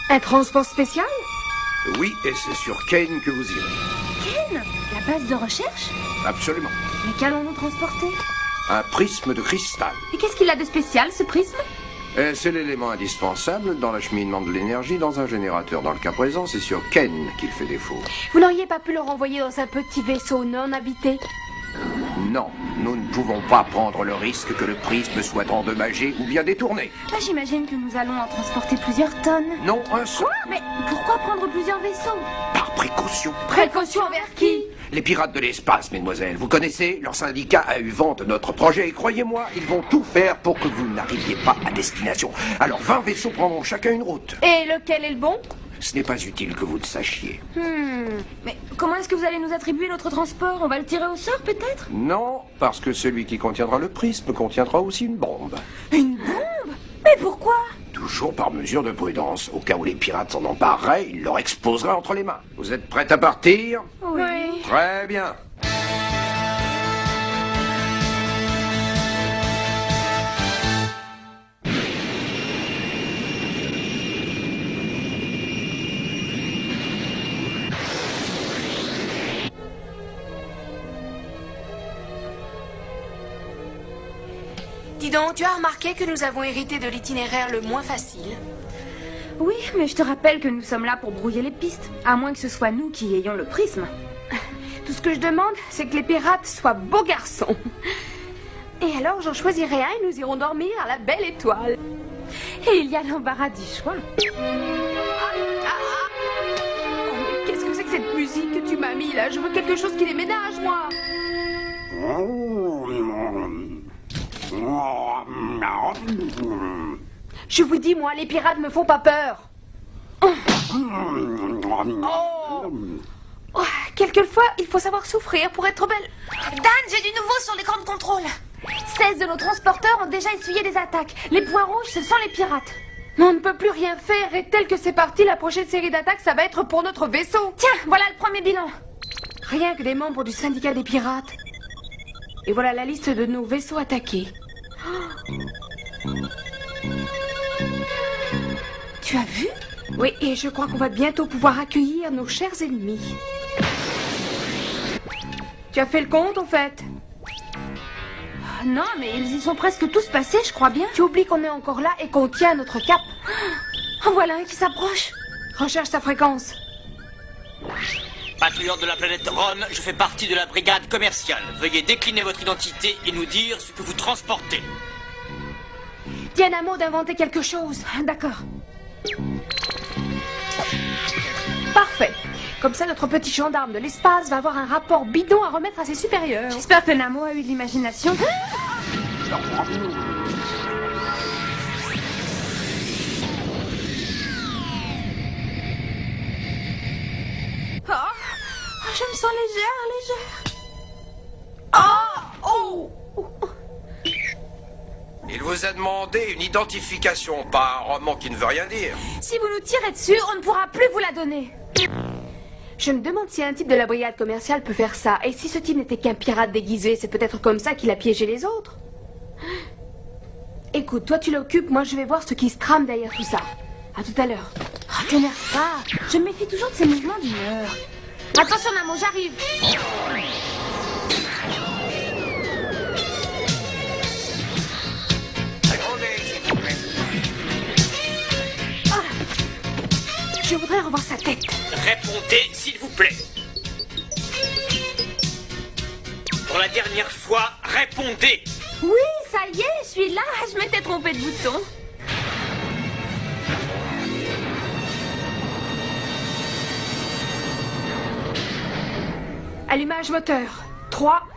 Un transport spécial? Oui, et c'est sur Kane que vous irez. Ken, la base de recherche? Absolument. Mais qu'allons-nous transporter? Un prisme de cristal. Et qu'est-ce qu'il a de spécial, ce prisme? C'est l'élément indispensable dans l'acheminement de l'énergie dans un générateur. Dans le cas présent, c'est sur Kane qu'il fait défaut. Vous n'auriez pas pu le renvoyer dans un petit vaisseau non habité? Non, nous ne pouvons pas prendre le risque que le prisme soit endommagé ou bien détourné. Bah, j'imagine que nous allons en transporter plusieurs tonnes. Non, un seul. Mais pourquoi prendre plusieurs vaisseaux? Par précaution. Précaution envers qui? Les pirates de l'espace, mesdemoiselles, vous connaissez? Leur syndicat a eu vent de notre projet et croyez-moi, ils vont tout faire pour que vous n'arriviez pas à destination. Alors 20 vaisseaux prendront chacun une route. Et lequel est le bon? Ce n'est pas utile que vous le sachiez. Mais comment est-ce que vous allez nous attribuer notre transport? On va le tirer au sort, peut-être? Non, parce que celui qui contiendra le prisme contiendra aussi une bombe. Une bombe? Mais pourquoi? Toujours par mesure de prudence. Au cas où les pirates s'en empareraient, ils leur exploseraient entre les mains. Vous êtes prêtes à partir? Oui. Très bien. Dis donc, tu as remarqué que nous avons hérité de l'itinéraire le moins facile? Oui, mais je te rappelle que nous sommes là pour brouiller les pistes. À moins que ce soit nous qui ayons le prisme. Tout ce que je demande, c'est que les pirates soient beaux garçons. Et alors, j'en choisirai un et nous irons dormir à la belle étoile. Et il y a l'embarras du choix. Oh, mais qu'est-ce que c'est que cette musique que tu m'as mis là? Je veux quelque chose qui les ménage, moi. Je vous dis, moi, les pirates me font pas peur. Oh. Oh, quelquefois, il faut savoir souffrir pour être belle. Dan, j'ai du nouveau sur l'écran de contrôle. 16 de nos transporteurs ont déjà essuyé des attaques. Les points rouges, ce sont les pirates. Mais on ne peut plus rien faire et tel que c'est parti, la prochaine série d'attaques, ça va être pour notre vaisseau. Tiens, voilà le premier bilan. Rien que des membres du syndicat des pirates. Et voilà la liste de nos vaisseaux attaqués. Tu as vu? Oui, et je crois qu'on va bientôt pouvoir accueillir nos chers ennemis. Tu as fait le compte, en fait? Non, mais ils y sont presque tous passés, je crois bien. Tu oublies qu'on est encore là et qu'on tient notre cap. En voilà un qui s'approche. Recherche sa fréquence. Patrouilleur de la planète Ron, je fais partie de la brigade commerciale. Veuillez décliner votre identité et nous dire ce que vous transportez. Dynamo d'inventer quelque chose. D'accord. Parfait. Comme ça, notre petit gendarme de l'espace va avoir un rapport bidon à remettre à ses supérieurs. J'espère que Namo a eu de l'imagination. Je me sens légère. Oh! Il vous a demandé une identification, pas un roman qui ne veut rien dire. Si vous nous tirez dessus, on ne pourra plus vous la donner. Je me demande si un type de la brigade commerciale peut faire ça. Et si ce type n'était qu'un pirate déguisé, c'est peut-être comme ça qu'il a piégé les autres. Écoute, toi tu l'occupes, moi je vais voir ce qui se trame derrière tout ça. À tout à l'heure. Oh, t'énerve pas. Je me méfie toujours de ces mouvements d'humeur. Attention, Namo, j'arrive. Attendez, s'il vous plaît. Je voudrais revoir sa tête. Répondez, s'il vous plaît. Pour la dernière fois, répondez. Oui, ça y est, je suis là. Je m'étais trompée de bouton. Allumage moteur. 3,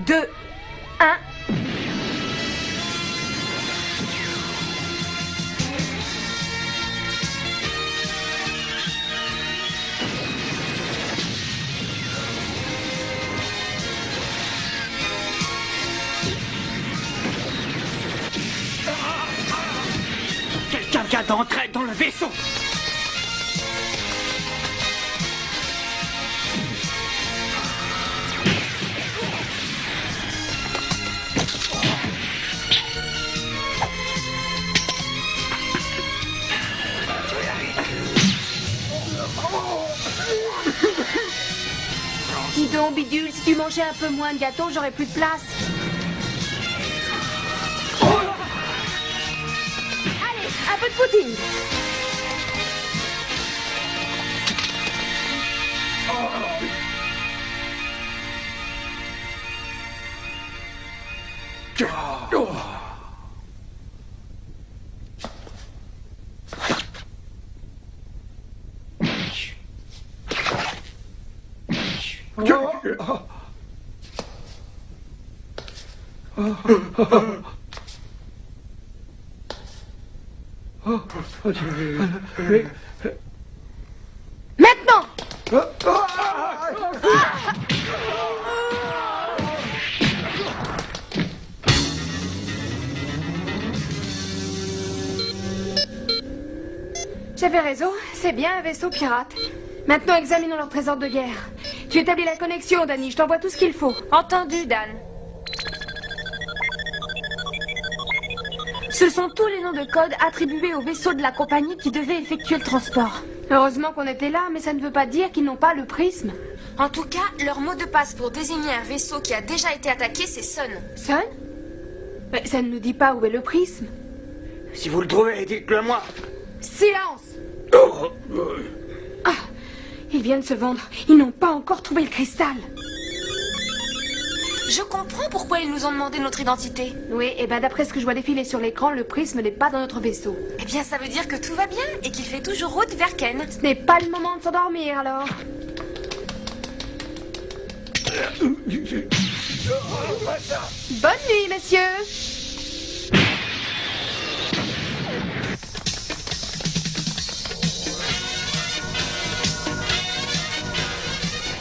2, 1. Quelqu'un vient d'entrer dans le vaisseau. donc, Bidule, si tu mangeais un peu moins de gâteau, j'aurais plus de place. Allez, un peu de footing. Maintenant! J'avais raison, c'est bien un vaisseau pirate. Maintenant, examinons leur trésor de guerre. Tu établis la connexion, Danny, je t'envoie tout ce qu'il faut. Entendu, Dan. Ce sont tous les noms de code attribués au vaisseau de la compagnie qui devait effectuer le transport. Heureusement qu'on était là, mais ça ne veut pas dire qu'ils n'ont pas le prisme. En tout cas, leur mot de passe pour désigner un vaisseau qui a déjà été attaqué, c'est Sun. Sun? Mais ça ne nous dit pas où est le prisme. Si vous le trouvez, dites-le moi. Silence! Ah, ils viennent se vendre. Ils n'ont pas encore trouvé le cristal. Je comprends pourquoi ils nous ont demandé notre identité. Oui, et ben d'après ce que je vois défiler sur l'écran, le prisme n'est pas dans notre vaisseau. Eh bien, ça veut dire que tout va bien et qu'il fait toujours route vers Ken. Ce n'est pas le moment de s'endormir alors. Bonne nuit, messieurs.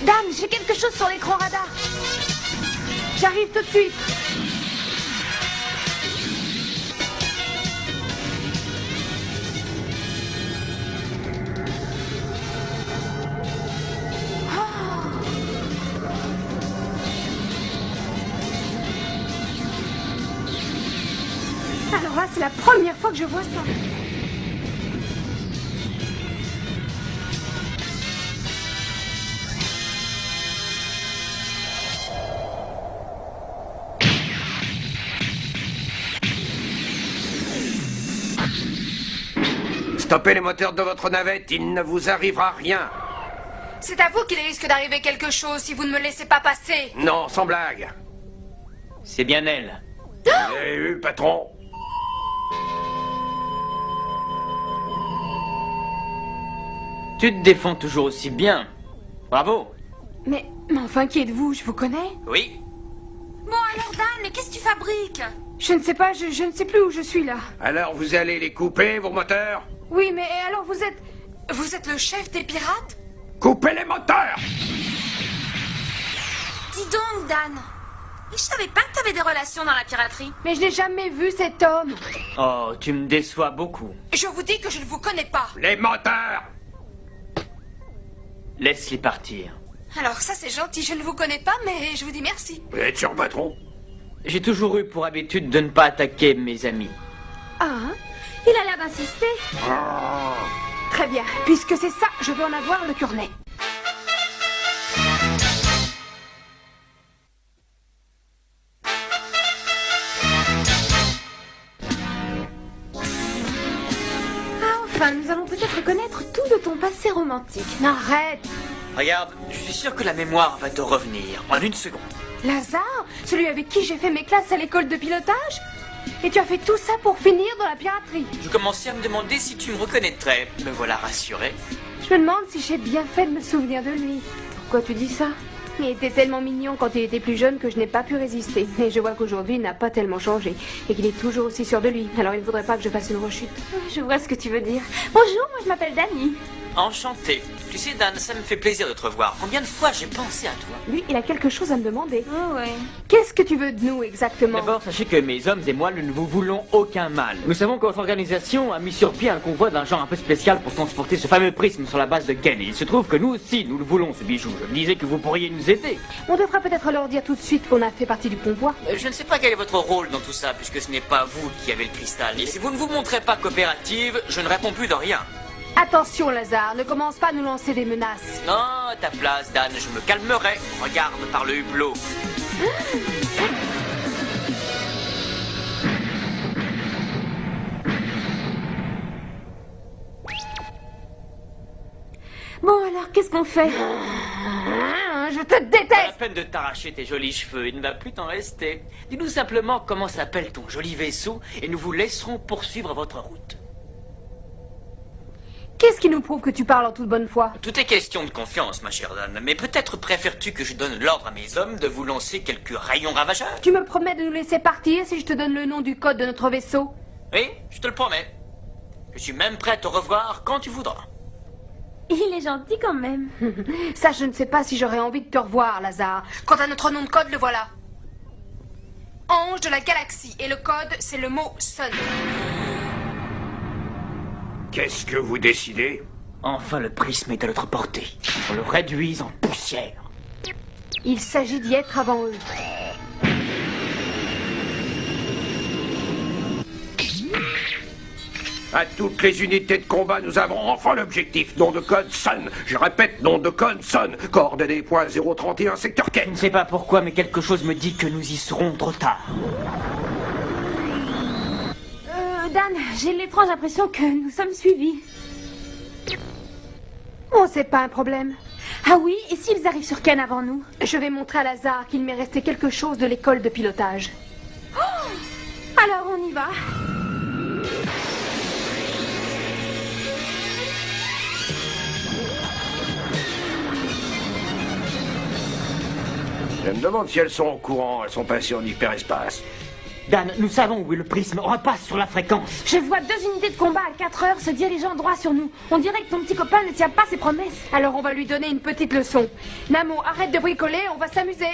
Dan, j'ai quelque chose sur l'écran radar. J'arrive tout de suite. Alors là, c'est la première fois que je vois ça. Stoppez les moteurs de votre navette, il ne vous arrivera rien. C'est à vous qu'il risque d'arriver quelque chose si vous ne me laissez pas passer. Non, sans blague. C'est bien elle. Eh, patron. Tu te défends toujours aussi bien. Bravo. Mais enfin, qui êtes-vous? Je vous connais? Oui. Bon alors Dan, mais qu'est-ce que tu fabriques? Je ne sais pas, je ne sais plus où je suis là. Alors vous allez les couper, vos moteurs? Oui, mais alors vous êtes... Vous êtes le chef des pirates? Coupez les moteurs! Dis donc Dan, je savais pas que t'avais des relations dans la piraterie. Mais je n'ai jamais vu cet homme. Oh, tu me déçois beaucoup. Je vous dis que je ne vous connais pas. Les moteurs! Laisse-les partir. Alors ça c'est gentil, je ne vous connais pas, mais je vous dis merci. Vous êtes sûr, patron? J'ai toujours eu pour habitude de ne pas attaquer mes amis. Ah, il a l'air d'insister. Très bien, puisque c'est ça, je veux en avoir le cœur net. Ah, enfin, nous allons peut-être connaître tout de ton passé romantique. Arrête! Regarde, je suis sûr que la mémoire va te revenir en une seconde. Lazare, celui avec qui j'ai fait mes classes à l'école de pilotage? Et tu as fait tout ça pour finir dans la piraterie? Je commençais à me demander si tu me reconnaîtrais. Me voilà rassuré. Je me demande si j'ai bien fait de me souvenir de lui. Pourquoi tu dis ça? Il était tellement mignon quand il était plus jeune que je n'ai pas pu résister. Et je vois qu'aujourd'hui, il n'a pas tellement changé. Et qu'il est toujours aussi sûr de lui. Alors il ne faudrait pas que je fasse une rechute. Je vois ce que tu veux dire. Bonjour, moi je m'appelle Dani. Enchanté. Tu sais, Dan, ça me fait plaisir de te revoir. Combien de fois j'ai pensé à toi? Lui, il a quelque chose à me demander. Oh ouais. Qu'est-ce que tu veux de nous exactement? D'abord, sachez que mes hommes et moi, nous ne vous voulons aucun mal. Nous savons que votre organisation a mis sur pied un convoi d'un genre un peu spécial pour transporter ce fameux prisme sur la base de Ken. Et il se trouve que nous aussi, nous le voulons, ce bijou. Je me disais que vous pourriez nous aider. On devra peut-être leur dire tout de suite qu'on a fait partie du convoi. Je ne sais pas quel est votre rôle dans tout ça, puisque ce n'est pas vous qui avez le cristal. Et si vous ne vous montrez pas coopérative, je ne réponds plus de rien. Attention, Lazare, ne commence pas à nous lancer des menaces. Non, à ta place, Dan, je me calmerai. Regarde par le hublot. Bon, alors, qu'est-ce qu'on fait? Je te Pas la déteste. peine de t'arracher tes jolis cheveux, il ne va plus t'en rester. Dis-nous simplement comment s'appelle ton joli vaisseau et nous vous laisserons poursuivre votre route. Qu'est-ce qui nous prouve que tu parles en toute bonne foi? Tout est question de confiance, ma chère Dan, mais peut-être préfères-tu que je donne l'ordre à mes hommes de vous lancer quelques rayons ravageurs? Tu me promets de nous laisser partir si je te donne le nom du code de notre vaisseau? Oui, je te le promets. Je suis même prêt à te revoir quand tu voudras. Il est gentil quand même. Ça, je ne sais pas si j'aurais envie de te revoir, Lazare. Quant à notre nom de code, le voilà. Ange de la galaxie. Et le code, c'est le mot Sun. Qu'est-ce que vous décidez? Enfin, le prisme est à notre portée. On le réduise en poussière. Il s'agit d'y être avant eux. À toutes les unités de combat, nous avons enfin l'objectif. Nom de code Sun. Je répète, nom de code Sun. Coordonnées .031 secteur Je Ken. ne sais pas pourquoi, mais quelque chose me dit que nous y serons trop tard. Dan, j'ai l'étrange impression que nous sommes suivis. Oh, c'est pas un problème. Ah oui, et s'ils arrivent sur Ken avant nous? Je vais montrer à Lazare qu'il m'est resté quelque chose de l'école de pilotage. Alors on y va. Je me demande si elles sont au courant. Elles sont passées en hyperespace. Dan, nous savons où est le prisme. On repasse sur la fréquence. Je vois 2 unités de combat à 4 heures se dirigeant droit sur nous. On dirait que ton petit copain ne tient pas ses promesses. Alors on va lui donner une petite leçon. Namo, arrête de bricoler, on va s'amuser.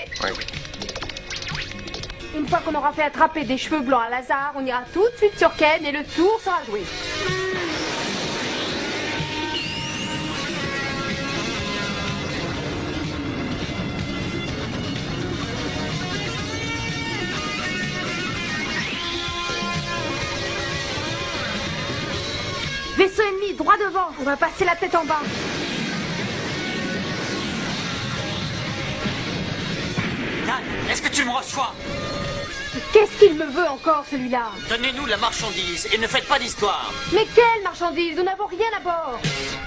Une fois qu'on aura fait attraper des cheveux blancs à Lazare, on ira tout de suite sur Ken et le tour sera joué. Vaisseau ennemi, droit devant. On va passer la tête en bas. Dan, est-ce que tu me reçois? Qu'est-ce qu'il me veut encore, celui-là? Donnez-nous la marchandise et ne faites pas d'histoire. Mais quelle marchandise? Nous n'avons rien à bord.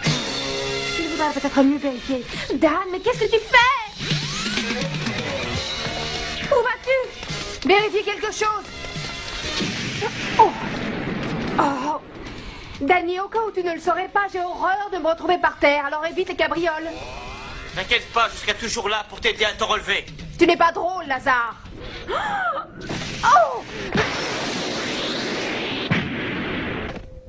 Il faudrait peut-être mieux vérifier. Dan, mais qu'est-ce que tu fais? Où vas-tu? Vérifier quelque chose. Oh. Oh. Danny, au cas où tu ne le saurais pas, j'ai horreur de me retrouver par terre, alors évite les cabrioles. T'inquiète pas, je serai toujours là pour t'aider à te relever. Tu n'es pas drôle, Lazare. Oh.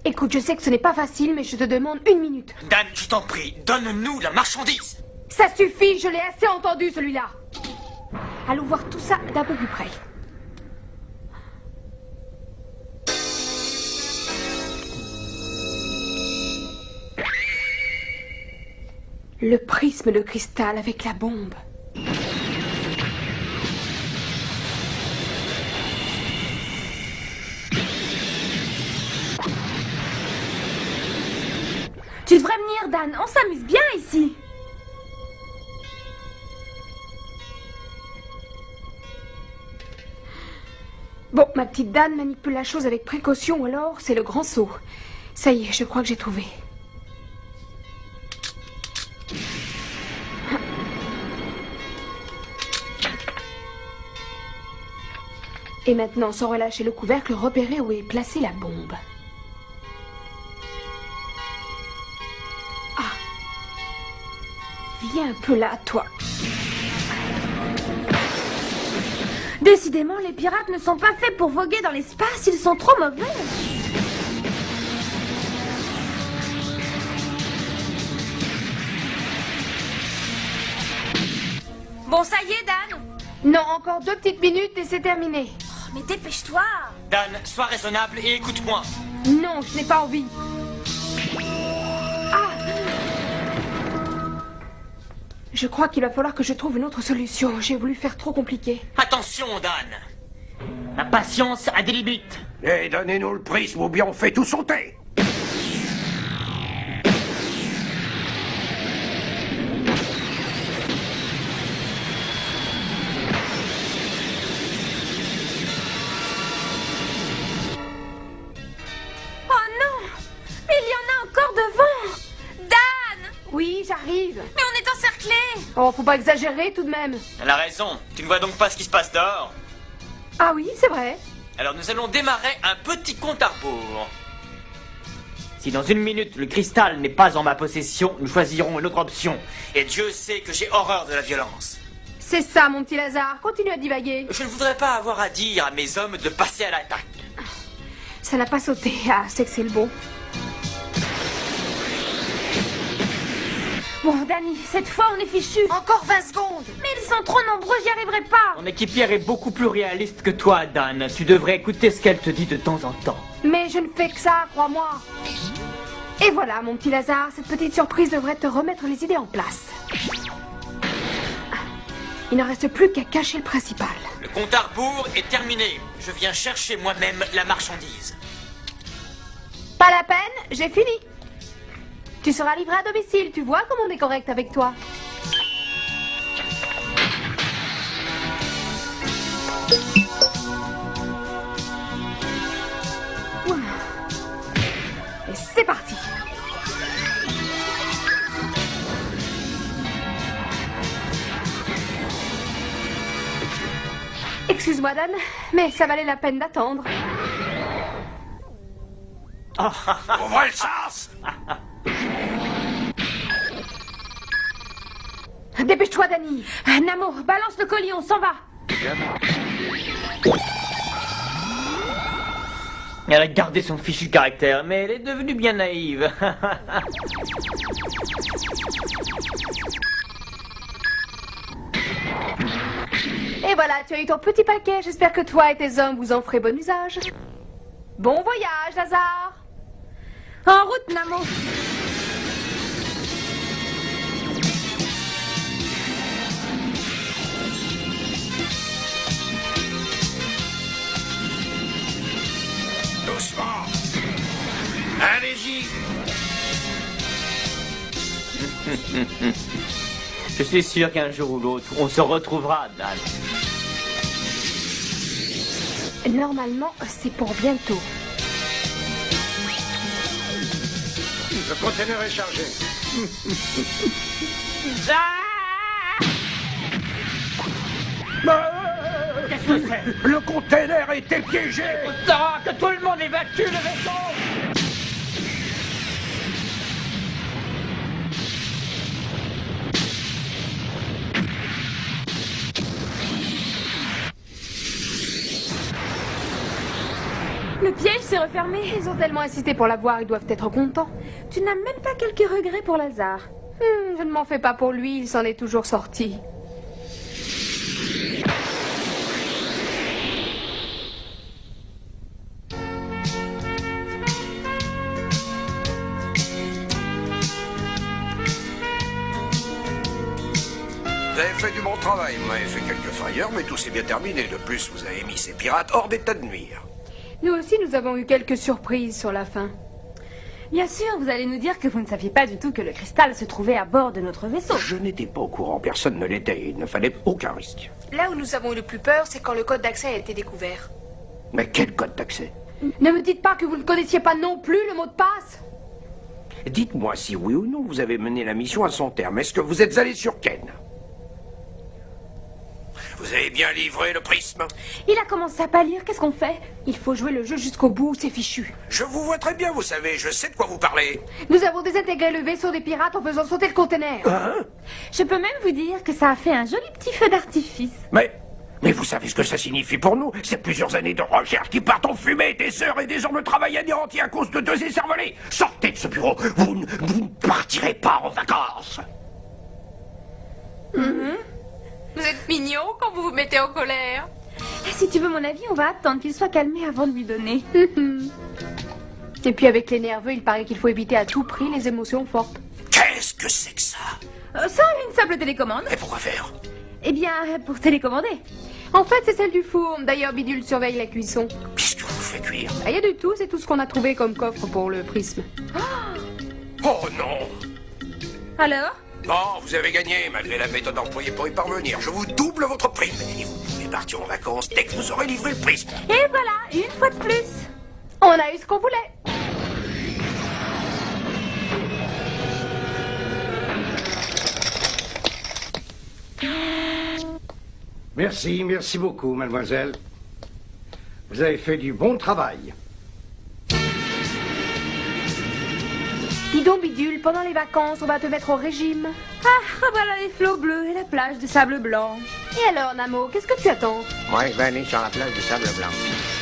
Écoute, je sais que ce n'est pas facile, mais je te demande 1 minute. Dan, je t'en prie, donne-nous la marchandise. Ça suffit, je l'ai assez entendu, celui-là. Allons voir tout ça d'un peu plus près. Le prisme de cristal avec la bombe. Tu devrais venir, Dan. On s'amuse bien ici. Bon, ma petite Dan manipule la chose avec précaution, ou alors c'est le grand saut. Ça y est, je crois que j'ai trouvé. Et maintenant, sans relâcher le couvercle, repérer où est placée la bombe. Ah. Viens un peu là, toi. Décidément, les pirates ne sont pas faits pour voguer dans l'espace. Ils sont trop mauvais. Bon, ça y est, Dan. Non, encore 2 petites minutes et c'est terminé. Oh, mais dépêche-toi. Dan, sois raisonnable et écoute-moi. Non, je n'ai pas envie. Ah! Je crois qu'il va falloir que je trouve une autre solution. J'ai voulu faire trop compliqué. Attention, Dan. La patience a des limites. Et donnez-nous le prisme ou bien on fait tout sauter. arrive. Mais on est encerclés. Oh, faut pas exagérer tout de même. Elle a raison. Tu ne vois donc pas ce qui se passe dehors? Ah oui, c'est vrai. Alors nous allons démarrer un petit compte à rebours. Si dans 1 minute le cristal n'est pas en ma possession, nous choisirons une autre option. Et Dieu sait que j'ai horreur de la violence. C'est ça, mon petit Lazare. Continue à divaguer. Je ne voudrais pas avoir à dire à mes hommes de passer à l'attaque. Ça n'a pas sauté. Ah, c'est que c'est le bon. Bon, Danny, cette fois on est fichu. Encore 20 secondes. Mais ils sont trop nombreux, j'y arriverai pas. Ton équipière est beaucoup plus réaliste que toi, Dan. Tu devrais écouter ce qu'elle te dit de temps en temps. Mais je ne fais que ça, crois-moi. Et voilà, mon petit Lazare, cette petite surprise devrait te remettre les idées en place. Il ne reste plus qu'à cacher le principal. Le compte à rebours est terminé. Je viens chercher moi-même la marchandise. Pas la peine, j'ai fini. Tu seras livré à domicile, tu vois comme on est correct avec toi. Et c'est parti. Excuse-moi, Dan, mais ça valait la peine d'attendre. Ouvrez le sens! Dépêche-toi, Danny. Namo, balance le colis, on s'en va. Elle a gardé son fichu caractère, mais elle est devenue bien naïve. Et voilà, tu as eu ton petit paquet. J'espère que toi et tes hommes vous en ferez bon usage. Bon voyage, Lazare. En route, Namo. Doucement! Allez-y! Je suis sûr qu'un jour ou l'autre, on se retrouvera, Dan. Normalement, c'est pour bientôt. Le conteneur est chargé. Qu'est-ce que c'est? Le conteneur a été piégé! Sarah, que tout le monde évacue le vaisseau! Le piège s'est refermé. Ils ont tellement insisté pour l'avoir, ils doivent être contents. Tu n'as même pas quelques regrets pour Lazare. Je ne m'en fais pas pour lui, il s'en est toujours sorti. Vous avez fait du bon travail, vous m'avez fait quelques frayeurs, mais tout s'est bien terminé. De plus, vous avez mis ces pirates hors d'état de nuire. Nous aussi, nous avons eu quelques surprises sur la fin. Bien sûr, vous allez nous dire que vous ne saviez pas du tout que le cristal se trouvait à bord de notre vaisseau. Je n'étais pas au courant, personne ne l'était, il ne fallait aucun risque. Là où nous avons eu le plus peur, c'est quand le code d'accès a été découvert. Mais quel code d'accès? Ne me dites pas que vous ne connaissiez pas non plus le mot de passe. Dites-moi si oui ou non vous avez mené la mission à son terme. Est-ce que vous êtes allé sur Ken? Vous avez bien livré le prisme? Il a commencé à pâlir, qu'est-ce qu'on fait? Il faut jouer le jeu jusqu'au bout, c'est fichu. Je vous vois très bien, vous savez, je sais de quoi vous parlez. Nous avons désintégré le vaisseau des pirates en faisant sauter le conteneur. Je peux même vous dire que ça a fait un joli petit feu d'artifice. Mais vous savez ce que ça signifie pour nous? C'est plusieurs années de recherche qui partent en fumée, des heures et des heures de travail anéantis à cause de deux écervelés. Sortez de ce bureau, vous ne partirez pas en vacances. Vous êtes mignon quand vous vous mettez en colère. Et si tu veux mon avis, on va attendre qu'il soit calmé avant de lui donner. Et puis avec les nerveux, il paraît qu'il faut éviter à tout prix les émotions fortes. Qu'est-ce que c'est que ça? Ça, une simple télécommande. Et pourquoi faire? Eh bien, pour télécommander. En fait, c'est celle du four. D'ailleurs, Bidule surveille la cuisson. Qu'est-ce que vous faites cuire? Rien du tout, c'est tout ce qu'on a trouvé comme coffre pour le prisme. Oh non! Alors? Bon, vous avez gagné, malgré la méthode employée pour y parvenir. Je vous double votre prime. Et vous pouvez partir en vacances dès que vous aurez livré le prisme. Et voilà, une fois de plus. On a eu ce qu'on voulait. Merci, merci beaucoup, mademoiselle. Vous avez fait du bon travail. Dis donc, Bidule, pendant les vacances, on va te mettre au régime. Ah, voilà les flots bleus et la plage de sable blanc. Et alors, Namo, qu'est-ce que tu attends? Moi, je vais aller sur la plage du Sable Blanc.